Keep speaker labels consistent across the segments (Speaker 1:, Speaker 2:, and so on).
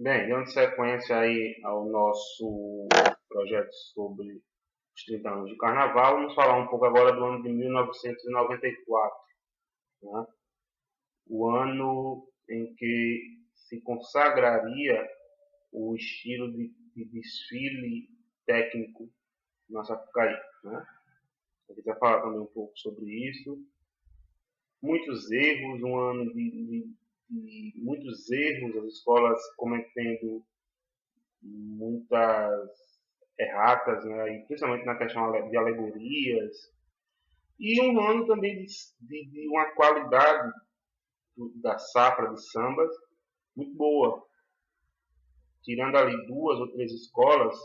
Speaker 1: Bem, dando sequência aí ao nosso projeto sobre os 30 anos de Carnaval, vamos falar um pouco agora do ano de 1994, né? O ano em que se consagraria o estilo de desfile técnico na Sapucaí, né? A gente vai falar também um pouco sobre isso. Muitos erros, um ano de muitos erros, as escolas cometendo muitas erratas, né? E principalmente na questão de alegorias, e um ano também de uma qualidade da safra de sambas muito boa. Tirando ali duas ou três escolas,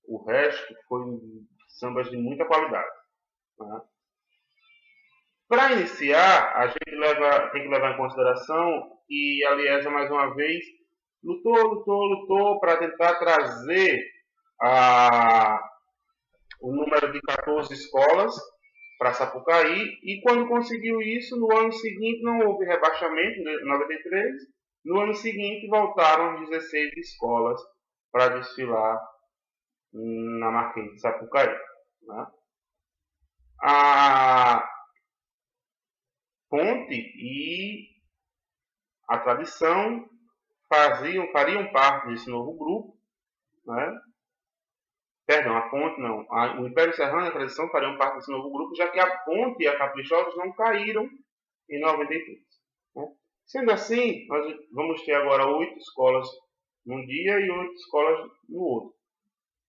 Speaker 1: o resto foi sambas de muita qualidade. Né? Para iniciar, a gente tem que levar em consideração que a Liesa, mais uma vez, lutou para tentar trazer o número de 14 escolas para Sapucaí, e quando conseguiu isso, no ano seguinte não houve rebaixamento, em 93, no ano seguinte voltaram as 16 escolas para desfilar na Marquês de Sapucaí. Né? A ponte e a tradição fariam parte desse novo grupo, né? Perdão, a ponte não. O Império Serrano e a tradição fariam parte desse novo grupo, já que a ponte e a Caprichosos não caíram em 93. Né? Sendo assim, nós vamos ter agora 8 escolas num dia e 8 escolas no outro.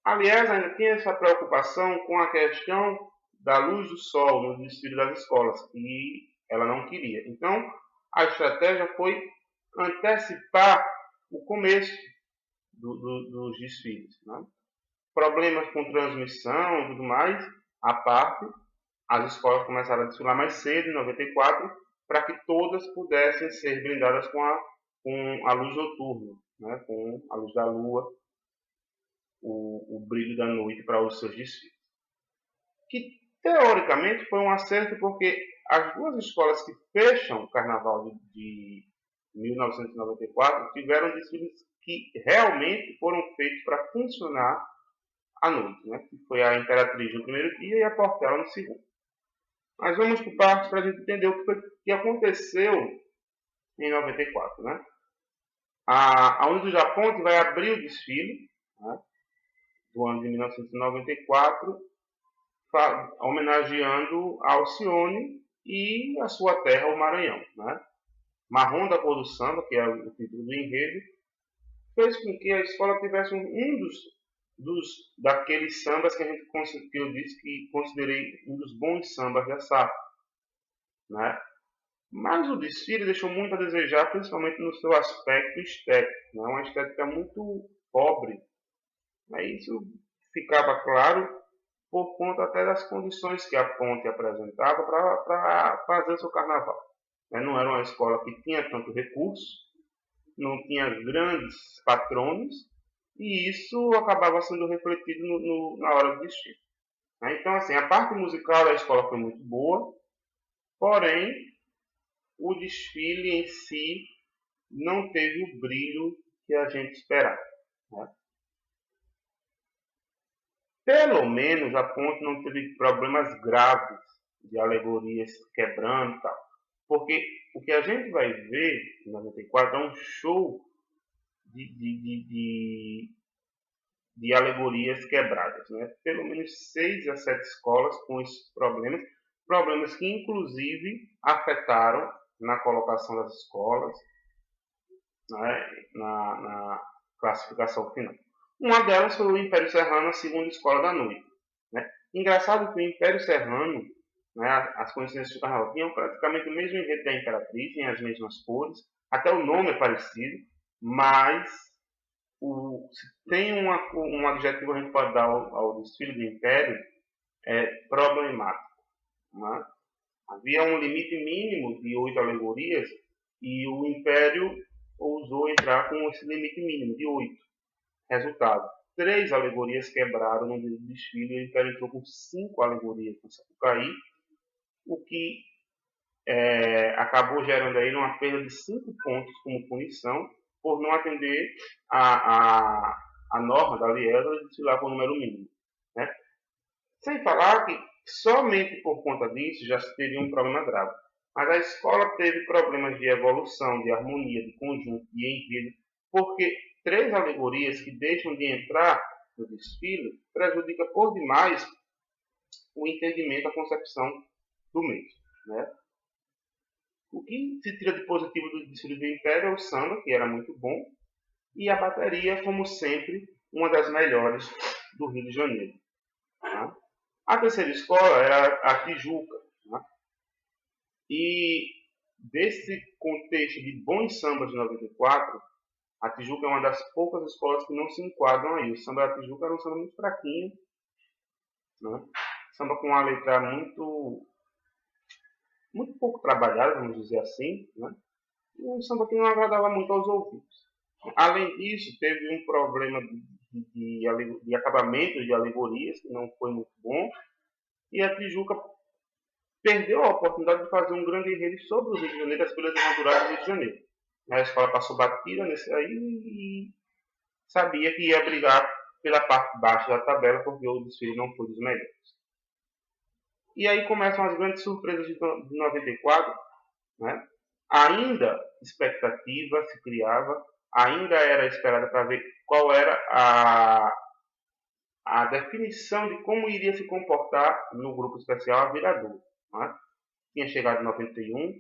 Speaker 1: Aliás, ainda tinha essa preocupação com a questão da luz do sol no desfile das escolas, e ela não queria. Então, a estratégia foi antecipar o começo dos desfiles. Né? Problemas com transmissão e tudo mais, à parte, as escolas começaram a desfilar mais cedo, em 94, para que todas pudessem ser blindadas com a luz noturna, né? Com a luz da lua, o brilho da noite para os seus desfiles. Que, teoricamente, foi um acerto, porque as duas escolas que fecham o Carnaval de 1994 tiveram desfiles que realmente foram feitos para funcionar à noite, né? Que foi a Imperatriz no primeiro dia e a Portela no segundo. Mas vamos por partes para a gente entender o que aconteceu em 94. Né? A Unidos da Ponte vai abrir o desfile, né, do ano de 1994, homenageando a Alcione e a sua terra, o Maranhão. Né? Marrom da Cor do Samba, que é o título do enredo, fez com que a escola tivesse um daqueles sambas que eu disse que considerei um dos bons sambas da safra. Né? Mas o desfile deixou muito a desejar, principalmente no seu aspecto estético. Né? Uma estética muito pobre. Isso ficava claro por conta até das condições que a ponte apresentava para fazer o seu carnaval. Não era uma escola que tinha tanto recurso, não tinha grandes patronos, e isso acabava sendo refletido na hora do desfile. Então, assim, a parte musical da escola foi muito boa, porém, o desfile em si não teve o brilho que a gente esperava. Né? Pelo menos a ponte não teve problemas graves de alegorias quebrando e tal. Porque o que a gente vai ver em 94 é um show de alegorias quebradas. Né? Pelo menos 6 a 7 escolas com esses problemas que inclusive afetaram na colocação das escolas, né, na classificação final. Uma delas foi o Império Serrano, a segunda escola da noite. Né? Engraçado que o Império Serrano, né, as coincidências do carnaval, tinham praticamente o mesmo enredo da Imperatriz, tinham as mesmas cores, até o nome é parecido, mas se tem um adjetivo que a gente pode dar ao desfile do Império, é problemático. Né? Havia um limite mínimo de 8 alegorias e o Império ousou entrar com esse limite mínimo de 8. Resultado: 3 alegorias quebraram no desfile e o Império entrou com 5 alegorias no Sapucaí, o que acabou gerando aí uma perda de 5 pontos como punição, por não atender a norma da Liesa de desfilar por número mínimo. Né? Sem falar que somente por conta disso já se teria um problema grave. Mas a escola teve problemas de evolução, de harmonia, de conjunto, de enredo, porque 3 alegorias que deixam de entrar no desfile prejudica por demais o entendimento, a concepção do mesmo. Né? O que se tira de positivo do desfile do Império é o samba, que era muito bom, e a bateria, como sempre, uma das melhores do Rio de Janeiro. Né? A terceira escola era a Tijuca. Né? E desse contexto de bons sambas de 94, a Tijuca é uma das poucas escolas que não se enquadram aí. O samba da Tijuca era um samba muito fraquinho, né? Samba com uma letra muito pouco trabalhada, vamos dizer assim, né? E um samba que não agradava muito aos ouvidos. Além disso, teve um problema de acabamento de alegorias, que não foi muito bom, e a Tijuca perdeu a oportunidade de fazer um grande enredo sobre o Rio de Janeiro, as belezas naturais do Rio de Janeiro. A escola passou batida nesse aí e sabia que ia brigar pela parte baixa da tabela, porque o desfile não foi dos melhores. E aí começam as grandes surpresas de 94, né? Ainda expectativa se criava, ainda era esperada para ver qual era a definição de como iria se comportar no grupo especial a Viradouro. Né? Tinha chegado em 91,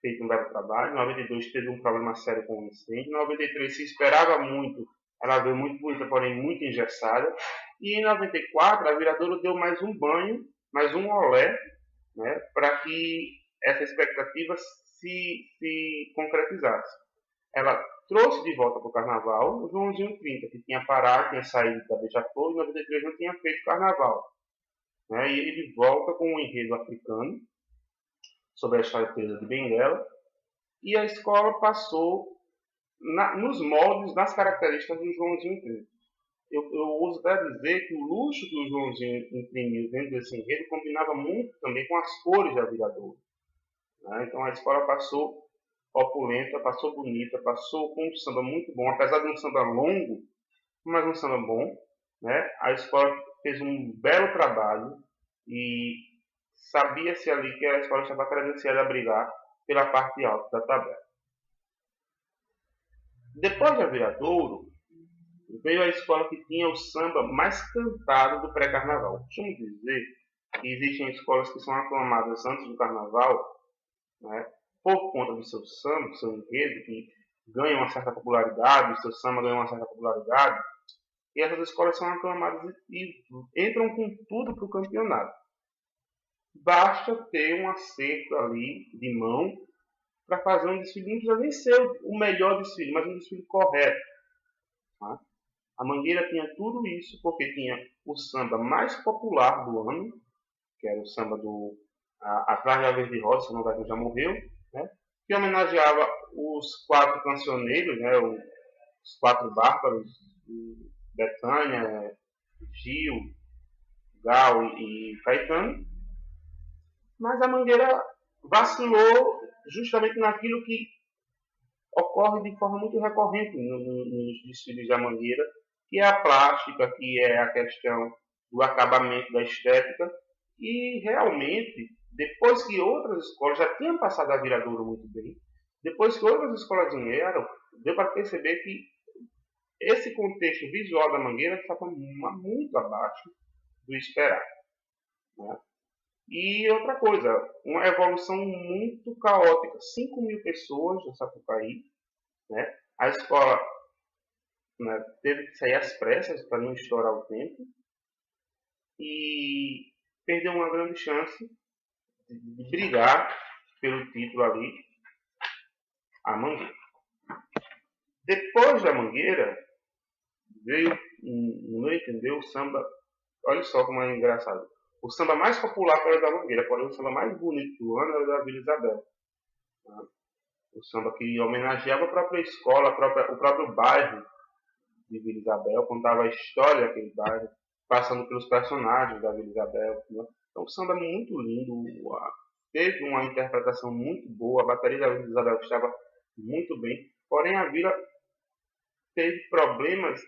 Speaker 1: feito um belo trabalho. Em 92 teve um problema sério com o incêndio. Em 93 se esperava muito, ela veio muito bonita, porém muito engessada. E em 94 a Viradouro deu mais um banho, mais um olé, né, para que essa expectativa se concretizasse. Ela trouxe de volta para o carnaval o Joãozinho 30, que tinha parado, tinha saído da Beija-Flor, e em 93 não tinha feito carnaval. Né, e ele volta com um enredo africano, sobre a história presa de Benguela, e a escola passou nos moldes, nas características do Joãozinho 30. Eu uso até dizer que o luxo que o Joãozinho imprimiu dentro desse enredo combinava muito também com as cores da Viradouro. Né? Então a escola passou opulenta, passou bonita, passou com um samba muito bom, apesar de um samba longo, mas um samba bom. Né? A escola fez um belo trabalho e sabia-se ali que a escola estava credenciada a brigar pela parte alta da tabela. Depois da Viradouro, veio a escola que tinha o samba mais cantado do pré-carnaval. Costumo dizer que existem escolas que são aclamadas antes do carnaval, né, por conta do seu samba, do seu enredo, que ganham uma certa popularidade, o seu samba ganha uma certa popularidade, e essas escolas são aclamadas e entram com tudo para o campeonato. Basta ter um acerto ali de mão para fazer um desfile, não precisa nem ser o melhor desfile, mas um desfile correto. Tá? A Mangueira tinha tudo isso porque tinha o samba mais popular do ano, que era o samba do Atrás da Verde Rosa, se não vai que já morreu, né? Que homenageava os 4 cancioneiros, né? Os 4 bárbaros, Betânia, Gil, Gal e Caetano. Mas a Mangueira vacilou justamente naquilo que ocorre de forma muito recorrente nos desfiles da Mangueira, que é a plástica, que é a questão do acabamento da estética, e realmente, depois que outras escolas já tinham passado a Viradouro muito bem, depois que outras escolas vieram, deu para perceber que esse contexto visual da Mangueira estava muito abaixo do esperado. Né? E outra coisa, uma evolução muito caótica. 5.000 pessoas no Sapucaí. Né? A escola, né, teve que sair às pressas para não estourar o tempo. E perdeu uma grande chance de brigar pelo título ali, a Mangueira. Depois da Mangueira, veio, no meu entender, o samba. Olha só como é engraçado. O samba mais popular foi o da Mangueira, porém o samba mais bonito do ano era o da Vila Isabel. O samba que homenageava a própria escola, o próprio bairro de Vila Isabel, contava a história daquele bairro, passando pelos personagens da Vila Isabel. Né? Então o samba é muito lindo, teve uma interpretação muito boa, a bateria da Vila Isabel estava muito bem, porém a Vila teve problemas,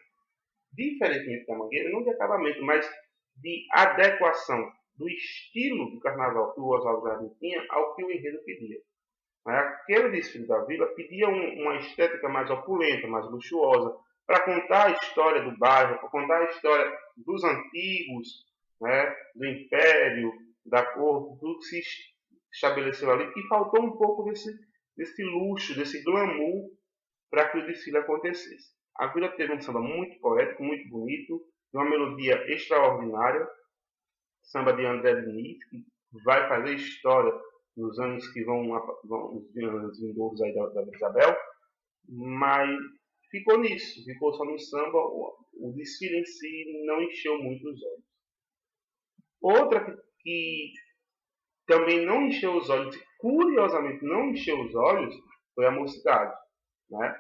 Speaker 1: diferentemente da Mangueira, não de acabamento, mas de adequação do estilo do carnaval que o Oswaldo Jardim tinha ao que o enredo pedia. Aquele desfile da Vila pedia uma estética mais opulenta, mais luxuosa, para contar a história do bairro, para contar a história dos antigos, né, do Império, da cor, tudo que se estabeleceu ali, e faltou um pouco desse luxo, desse glamour, para que o desfile acontecesse. A Vila teve um samba muito poético, muito bonito, de uma melodia extraordinária, samba de André Diniz, que vai fazer história nos anos que vão os anos vindouros aí da Isabel, mas ficou nisso, ficou só no samba, o desfile em si não encheu muito os olhos. Outra que também não encheu os olhos, e curiosamente não encheu os olhos, foi a Mocidade, né?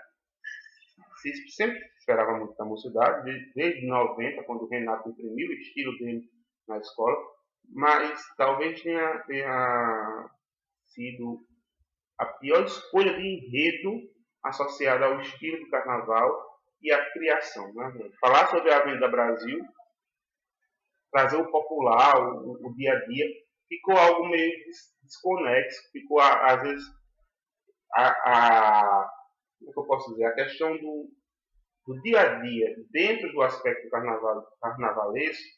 Speaker 1: Se sempre esperava muito da Mocidade, desde 90, quando o Renato imprimiu o estilo dele na escola, mas talvez tenha sido a pior escolha de enredo associada ao estilo do carnaval e à criação. Né? Falar sobre a Avenida Brasil, trazer o popular, o dia a dia, ficou algo meio desconexo, ficou, às vezes, como é que eu posso dizer, a questão do dia a dia, dentro do aspecto carnavalesco,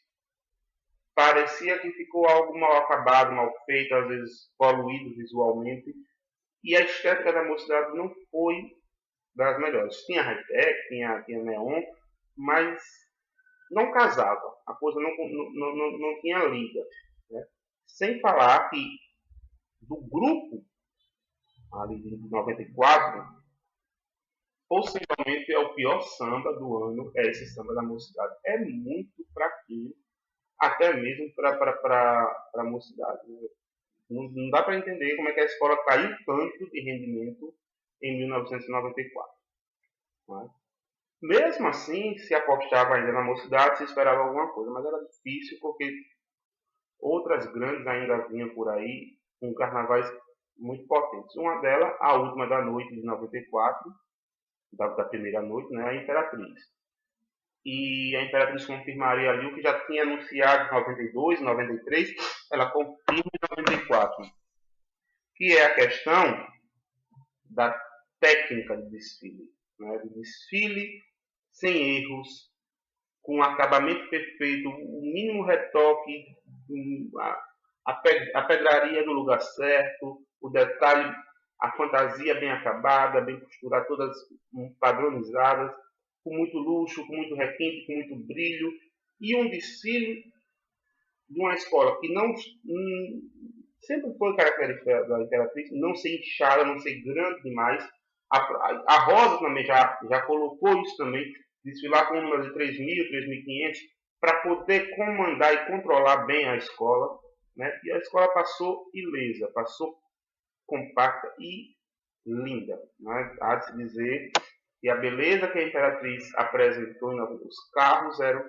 Speaker 1: parecia que ficou algo mal acabado, mal feito, às vezes poluído visualmente, e a estética da Mocidade não foi das melhores. Tinha high-tech, tinha neon, mas não casava. A coisa não tinha liga. Né? Sem falar que do grupo ali de 94, possivelmente é o pior samba do ano, é esse samba da Mocidade. É muito fraquinho, até mesmo para a Mocidade. Né? Não dá para entender como é que a escola caiu tanto de rendimento em 1994. Né? Mesmo assim, se apostava ainda na Mocidade, se esperava alguma coisa, mas era difícil porque outras grandes ainda vinham por aí com carnavais muito potentes. Uma delas, a última da noite de 94, da primeira noite, né, a Imperatriz. E a Imperatriz confirmaria ali o que já tinha anunciado em 92, 93, ela confirma em 94, que é a questão da técnica do desfile. Né, do desfile sem erros, com um acabamento perfeito, o mínimo retoque, a pedraria no lugar certo, o detalhe, a fantasia bem acabada, bem costurada, todas padronizadas, com muito luxo, com muito requinte, com muito brilho, e um desfile de uma escola que não sempre foi característica da Imperatriz, não ser inchada, não ser grande demais. A Rosa também já colocou isso também, desfilar com um número de 3.000, 3.500, para poder comandar e controlar bem a escola. Né? E a escola passou ilesa, passou compacta e linda. Né? Há de se dizer que a beleza que a Imperatriz apresentou, os carros eram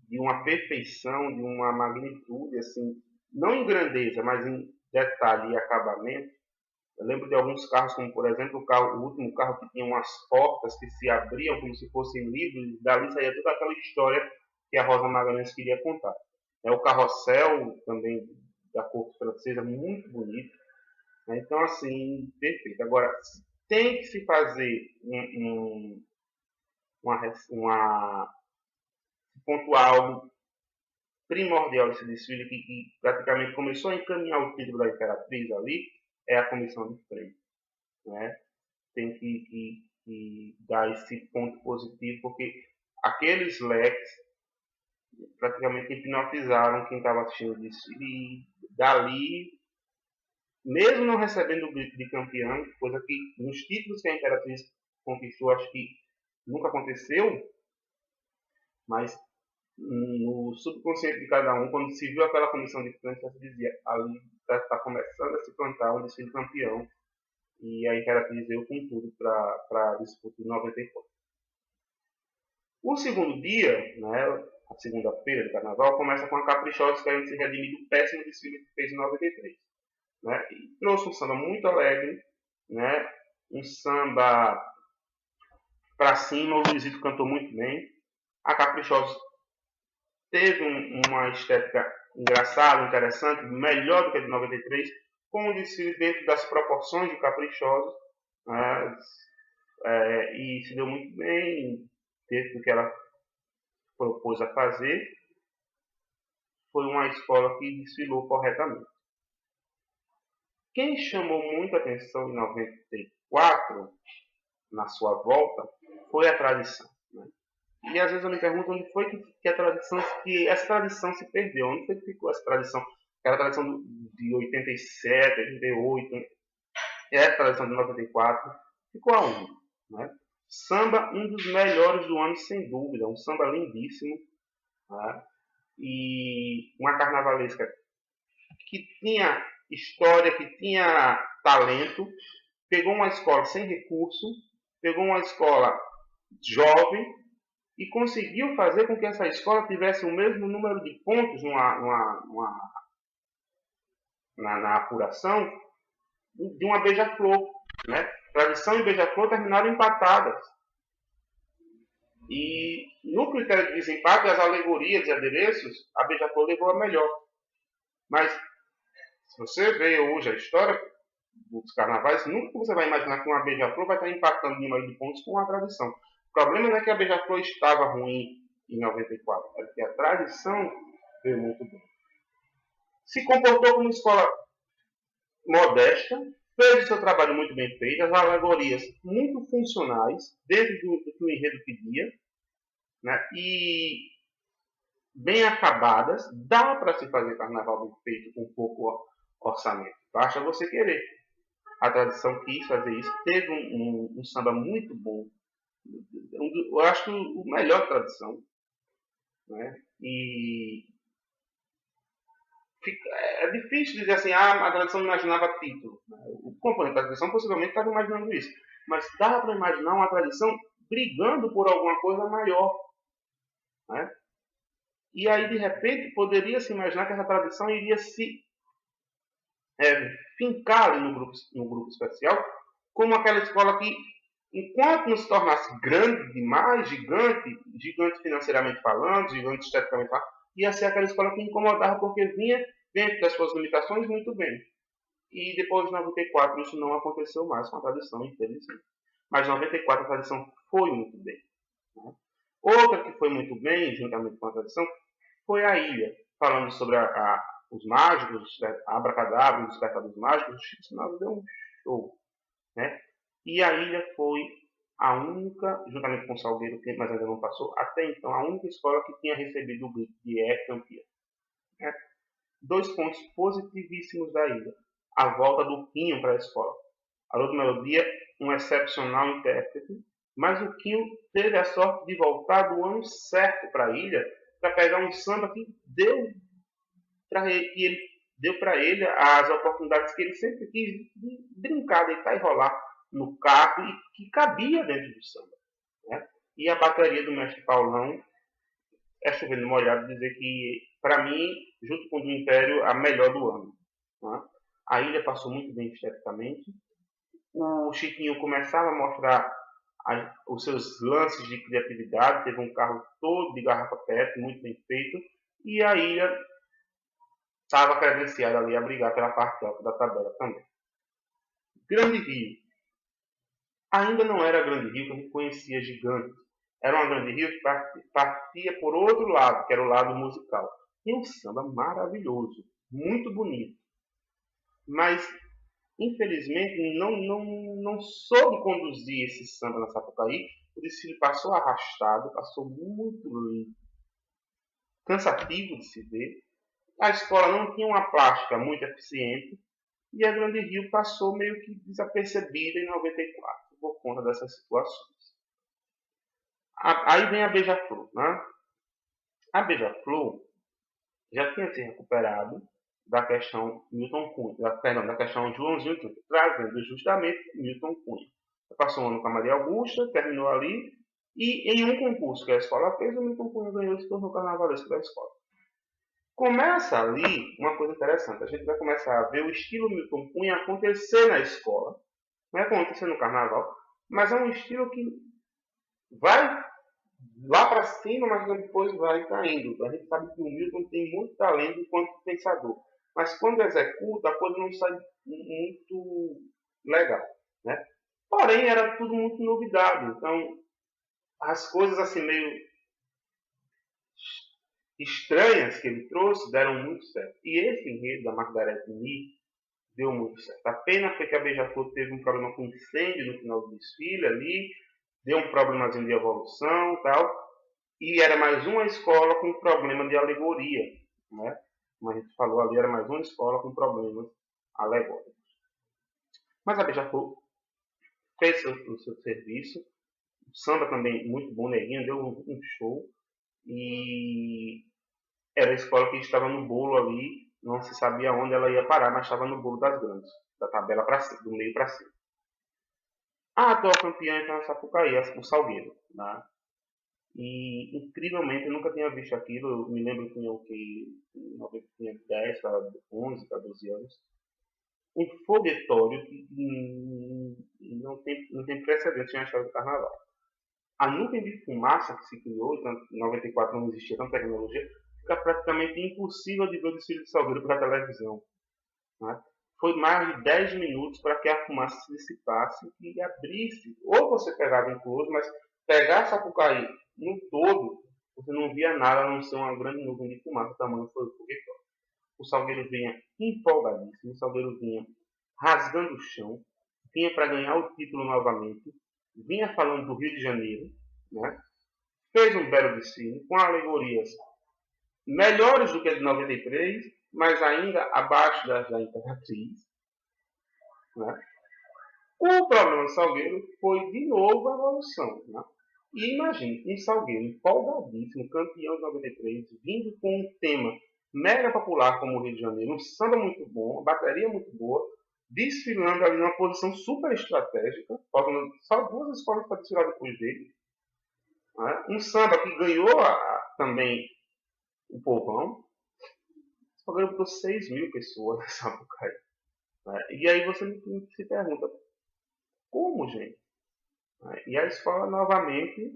Speaker 1: de uma perfeição, de uma magnitude, assim, não em grandeza, mas em detalhe e acabamento. Eu lembro de alguns carros, como por exemplo o último carro que tinha umas portas que se abriam como se fossem livros, e dali saía toda aquela história que a Rosa Magalhães queria contar. O carrossel, também da corte francesa, muito bonito. Então, assim, perfeito. Agora, tem que se fazer pontuar algo primordial desse desfile que praticamente começou a encaminhar o título da Imperatriz ali, é a comissão de freio. Né? Tem que dar esse ponto positivo, porque aqueles leques praticamente hipnotizaram quem estava assistindo o desfile, e dali, mesmo não recebendo o grito de campeão, coisa que nos títulos que a Imperatriz conquistou, acho que nunca aconteceu, mas no subconsciente de cada um, quando se viu aquela comissão de frente, se dizia, ali está começando a se plantar um desfile campeão, e a Imperatriz veio com tudo para a disputa de 94. O segundo dia, né, a segunda-feira do carnaval, começa com a Caprichosa querendo se redimir do péssimo desfile que fez em 93. Né, e trouxe um samba muito alegre, né, um samba para cima. O Luizito cantou muito bem. A Caprichosos teve uma estética engraçada, interessante, melhor do que a de 93, com o desfile dentro das proporções de Caprichosos, né, e se deu muito bem dentro do que ela propôs a fazer. Foi uma escola que desfilou corretamente. Quem chamou muita atenção em 94, na sua volta, foi a tradição. Né? E às vezes eu me pergunto onde foi que essa tradição se perdeu, onde foi que ficou essa tradição? Aquela tradição de 87, 88, e essa tradição de 94, ficou aonde? Né? Samba, um dos melhores do ano, sem dúvida, um samba lindíssimo, né? E uma carnavalesca que tinha história, que tinha talento, pegou uma escola sem recurso, pegou uma escola jovem e conseguiu fazer com que essa escola tivesse o mesmo número de pontos na apuração de uma beija-flor. Né? Tradição e beija-flor terminaram empatadas. E no critério de desempate, as alegorias e adereços, a beija-flor levou a melhor. Mas, se você vê hoje a história dos carnavais, nunca você vai imaginar que uma beija-flor vai estar empatando o número de pontos com a tradição. O problema não é que a beija-flor estava ruim em 94, é que a tradição veio muito bem. Se comportou como escola modesta, fez o seu trabalho muito bem feito, as alegorias muito funcionais, dentro do que o enredo pedia, né? E bem acabadas. Dá para se fazer carnaval bem feito com pouco orçamento. Basta você querer. A tradição quis fazer isso, teve um samba muito bom. Eu acho que o melhor tradição. Né? E é difícil dizer assim, a tradição não imaginava título. Né? O componente da tradição possivelmente estava imaginando isso. Mas dá para imaginar uma tradição brigando por alguma coisa maior. Né? E aí, de repente, poderia se imaginar que essa tradição iria se fincar ali no grupo especial, como aquela escola que, enquanto não se tornasse grande demais, gigante financeiramente falando, gigante esteticamente falando, ia ser aquela escola que incomodava porque vinha dentro das suas limitações muito bem. E depois de 94 isso não aconteceu mais com a tradição, infelizmente. Mas em 94 a tradição foi muito bem. Né? Outra que foi muito bem, juntamente com a tradição, foi a Ilha, falando sobre os mágicos, a Abracadabra, os despertadores mágicos. O Chico Sinal deu um show. Né? E a Ilha foi a única, juntamente com o Salgueiro, mas ainda não passou, até então, a única escola que tinha recebido o grito de campeã. Né? 2 pontos positivíssimos da Ilha. A volta do Quinho para a escola. Alô do Melodia, um excepcional intérprete, mas o Quinho teve a sorte de voltar do ano certo para a Ilha, para pegar um samba que deu para ele as oportunidades que ele sempre quis de brincar, deitar e rolar no carro e que cabia dentro do samba. Né? E a bateria do mestre Paulão é chovendo molhado dizer que, para mim, junto com o do Império, a melhor do ano. Né? A Ilha passou muito bem esteticamente. O Chiquinho começava a mostrar os seus lances de criatividade, teve um carro todo de garrafa PET, muito bem feito, e a Ilha estava credenciada ali a brigar pela parte alta da tabela também. Grande Rio. Ainda não era Grande Rio que a gente conhecia gigante. Era uma Grande Rio que partia por outro lado, que era o lado musical. E um samba maravilhoso, muito bonito. Mas, infelizmente, não soube conduzir esse samba na Sapucaí. O desfile passou arrastado, passou muito cansativo de se ver. A escola não tinha uma plástica muito eficiente e a Grande Rio passou meio que desapercebida em 94 por conta dessas situações. Aí vem a Beija-Flor. Né? A Beija-Flor já tinha se recuperado da questão Milton Cunha, da questão Joãozinho Quinto, trazendo justamente Milton Cunha. Passou um ano com a Maria Augusta, terminou ali, e em um concurso que a escola fez, o Milton Cunha ganhou e se tornou carnavalesco da escola. Começa ali uma coisa interessante. A gente vai começar a ver o estilo Milton Cunha acontecer na escola. Não é acontecer no carnaval, mas é um estilo que vai lá para cima, mas depois vai caindo. A gente sabe que o Milton tem muito talento enquanto pensador, mas quando executa, a coisa não sai muito legal, né? Porém, era tudo muito novidade, então as coisas assim meio estranhas que ele trouxe deram muito certo. E esse enredo da Margareth Mee deu muito certo. A pena foi que a Beija-Flor teve um problema com incêndio no final do desfile ali, deu um problemazinho de evolução e tal, e era mais uma escola com problema de alegoria, né? Como a gente falou ali, era mais uma escola com problemas alegóricos. Mas a Beija-Flor fez o seu serviço, o samba também muito bom, Neguinho deu um show, e era a escola que estava no bolo ali, não se sabia onde ela ia parar, mas estava no bolo das grandes, da tabela para cima, do meio para cima. A atual campeã então é a Sapucaí, o Salgueiro, né? E incrivelmente eu nunca tinha visto aquilo. Eu me lembro que tinha o que? Tinha 10 para 11 para 12 anos. Um foguetório que não tem precedente na história do carnaval. A nuvem de fumaça que se criou, então, em 94 não existia tanta tecnologia, fica praticamente impossível de ver o desfile de Salgueiro pela televisão, né? Foi mais de 10 minutos para que a fumaça se dissipasse e abrisse. Ou você pegava em close, mas pegar a Sapucaí no todo, você não via nada a não ser uma grande nuvem de fumaça, o tamanho foi o foguetório. O Salgueiro vinha empolgadíssimo, o Salgueiro vinha rasgando o chão, vinha para ganhar o título novamente, vinha falando do Rio de Janeiro, né? Fez um belo desfile com alegorias melhores do que a de 93, mas ainda abaixo da Imperatriz, né? O problema do Salgueiro foi de novo a evolução, né? E imagine, um Salgueiro empolgadíssimo, campeão de 93, vindo com um tema mega popular como o Rio de Janeiro, um samba muito bom, uma bateria muito boa, desfilando ali numa posição super estratégica, faltando só 2 escolas para desfilar depois dele, né? Um samba que ganhou também o povão. O Salgueiro botou 6.000 pessoas nessa época aí, né? E aí você se pergunta, como, gente? E a escola novamente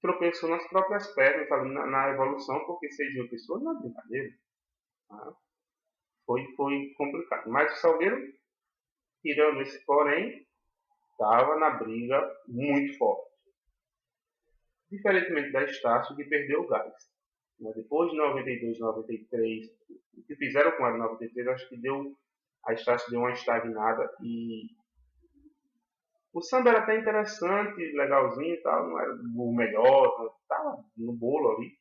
Speaker 1: tropeçou nas próprias pernas ali na evolução, porque 6.000 pessoas não é brincadeira. Né? Foi complicado. Mas o Salgueiro, tirando esse porém, estava na briga muito forte. Diferentemente da Estácio, que perdeu o gás. Né? Depois de 92, 93, o que fizeram com ela em 93, acho que a Estácio deu uma estagnada e o samba era até interessante, legalzinho e tal, não era o melhor, estava no bolo ali.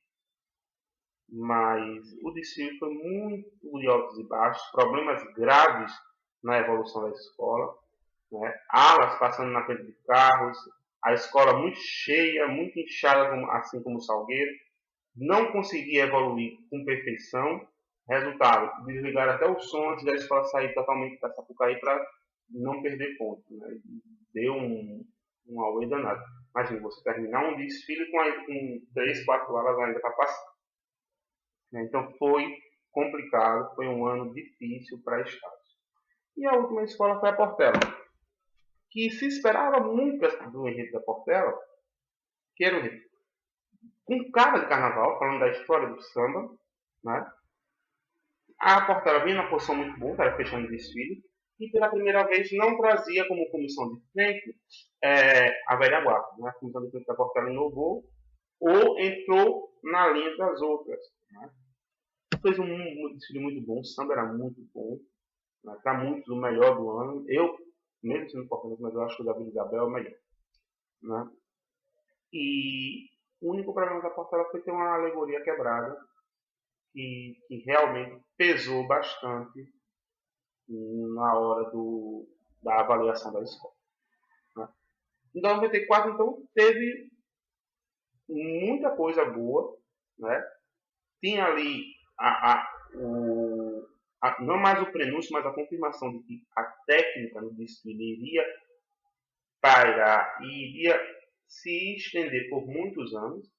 Speaker 1: Mas o desfile foi muito de altos e baixos, problemas graves na evolução da escola, né? Alas passando na frente de carros, a escola muito cheia, muito inchada, assim como o Salgueiro, não conseguia evoluir com perfeição. Resultado, desligar até o som antes da escola sair totalmente da Sapucaí para não perder ponto, né? Deu um auê danado. Imagina você terminar um desfile com 3, 4 alas ainda para passar. Então foi complicado, foi um ano difícil para a Estácio. E a última escola foi a Portela, que se esperava muito do enredo da Portela, que era um enredo com cara de carnaval, falando da história do samba, né? A Portela vinha na posição muito boa, estava fechando o desfile, e pela primeira vez não trazia como comissão de frente a velha guarda. Né? A comissão de frente da Portela inovou ou entrou na linha das outras. Né? Fez um desfile muito bom, o samba era muito bom, né? Para muitos o melhor do ano. Eu, mesmo sendo português, mas eu acho que o da Vila Isabel é o melhor. Né? E o único problema da Portela foi ter uma alegoria quebrada, que realmente pesou bastante na hora da avaliação da escola. Né? Em 94, então, teve muita coisa boa, né? Tinha ali não mais o prenúncio, mas a confirmação de que a técnica no desfile iria pairar e iria se estender por muitos anos,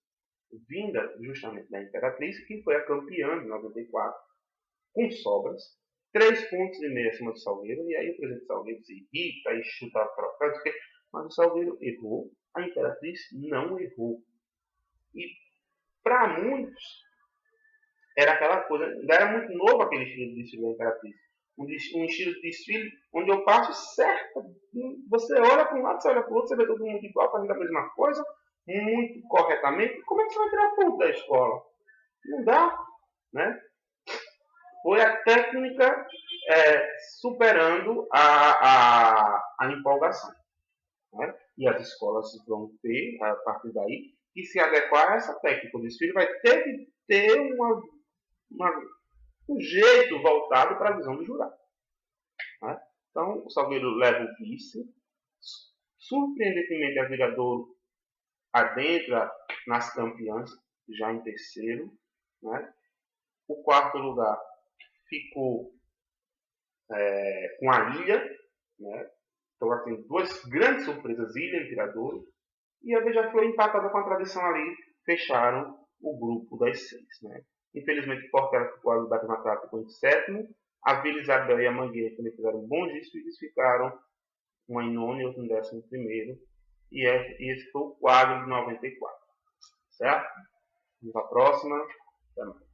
Speaker 1: vinda justamente da Imperatriz, que foi a campeã de 94, com sobras, 3,5 pontos acima do Salgueiro, e aí o presidente Salgueiro se irrita e chuta a troca, mas o Salgueiro errou, a Imperatriz não errou. E para muitos, era aquela coisa, ainda era muito novo aquele estilo de desfile da Imperatriz. Um estilo de desfile onde eu passo certo. Você olha para um lado, você olha para o outro, você vê todo mundo igual, fazendo a mesma coisa, muito corretamente. Como é que você vai tirar ponto da escola? Não dá, né? Foi a técnica superando a empolgação. Né? E as escolas vão ter, a partir daí, que se adequar a essa técnica. O desfile vai ter que ter um jeito voltado para a visão do jurado. Né? Então, o Salgueiro leva o vice. Surpreendentemente, a Viradouro adentra nas campeãs, já em terceiro. Né? O quarto lugar ficou com a Ilha. Né? Então, assim, duas grandes surpresas, Ilha e Viradouro. E a Beija-Flor, empatada com a tradição ali, fecharam o grupo das 6. Né? Infelizmente, o Portela ficou ali batendo na trave, ficou em sétimo. A Vila Isabel e a Mangueira também fizeram bons desfiles, ficaram uma em nono e outra em 11º. E esse foi o quadro de 94. Certo? Vamos para a próxima. Até mais.